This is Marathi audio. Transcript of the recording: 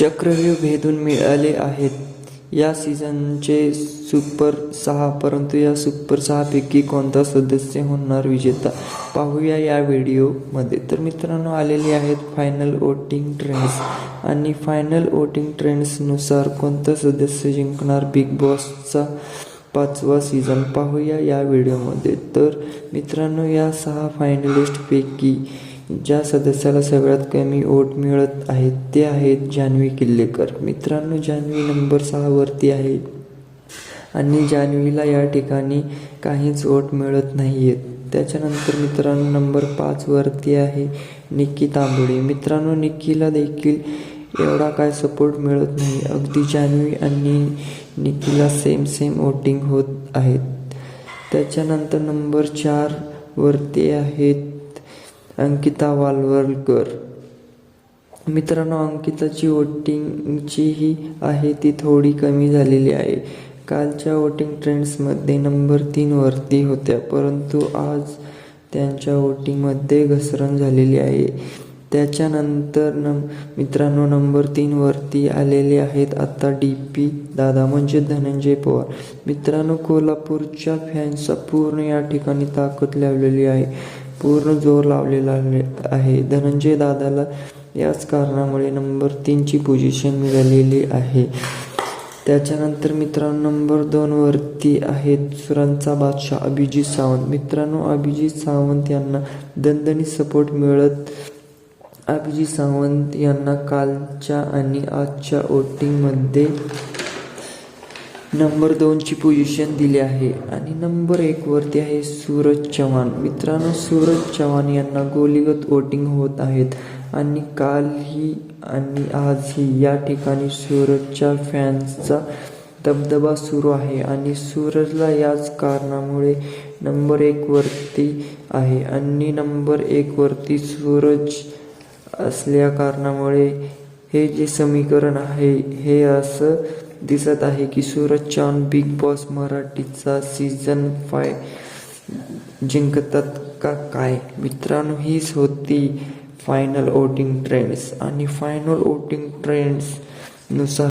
चक्रव्यूह भेदून मिळाले आहेत या सीझनचे सुपर 6, परंतु या सुपर 6 पैकी कोणता सदस्य होणार विजेता पाहूया या व्हिडिओमध्ये. तर मित्रांनो, आलेली आहेत फायनल वोटिंग ट्रेंड्स आणि फायनल वोटिंग ट्रेंड्सनुसार कोणता सदस्य जिंकणार बिग बॉसचा 5वा सीझन पाहूया या व्हिडिओमध्ये. तर मित्रांनो, या 6 फायनलिस्टपैकी ज्या सदस्याला सगळ्यात कमी वोट मिळत आहेत ते आहेत जान्हवी किल्लेकर. मित्रांनो, जान्हवी नंबर 6 वरती आहे आणि जान्हवीला या ठिकाणी काहीच वोट मिळत नाही आहेत. त्याच्यानंतर मित्रांनो, नंबर 5 वरती आहे निक्की तांबोळी. मित्रांनो, निक्कीला देखील एवढा काय सपोर्ट मिळत नाही. अगदी जान्हवी आणि निक्कीला सेम वोटिंग होत आहेत. त्याच्यानंतर नंबर 4 वरती आहेत अंकिता वालवलकर. मित्रांनो, अंकिताची वोटिंगची ही आहे ती थोडी कमी झालेली आहे. कालच्या वोटिंग ट्रेंड्समध्ये नंबर 3 वरती होत्या, परंतु आज त्यांच्या वोटिंगमध्ये घसरण झालेली आहे. त्याच्यानंतर मित्रांनो, नंबर 3 वरती आलेले आहेत आता DP दादा म्हणजे धनंजय पवार. मित्रांनो, कोल्हापूरच्या फॅन्सचा पूर्ण या ठिकाणी ताकद लावलेली आहे, पूर्ण जोर लावलेला आहे. धनंजय दादाला याच कारणामुळे नंबर 3 ची पोझिशन मिळालेली आहे. त्याच्यानंतर मित्रांनो, नंबर 2 वरती आहेत सुरांचा बादशाह अभिजित सावंत. मित्रांनो, अभिजित सावंत यांना दणदणीत सपोर्ट मिळत अभिजित सावंत यांना कालच्या आणि आजच्या वोटिंगमध्ये नंबर 2 ची पोझिशन दिली आहे. आणि नंबर 1 वरती आहे सूरज चव्हाण. मित्रांनो, सूरज चव्हाण यांना गोलीगत वोटिंग होत आहेत आणि कालही आणि आजही या ठिकाणी सूरजच्या फॅन्सचा दबदबा सुरू आहे आणि सूरजला याच कारणामुळे नंबर 1 वरती आहे. आणि नंबर 1 वरती सूरज असल्या कारणामुळे हे जे समीकरण आहे हे असं दिसत आहे की सूरज चव्हाण बिग बॉस मराठीचा सीझन 5 जिंकतात का काय. मित्रांनो, हीच होती फायनल वोटिंग ट्रेंड्स आणि फायनल वोटिंग ट्रेंड्स नुसार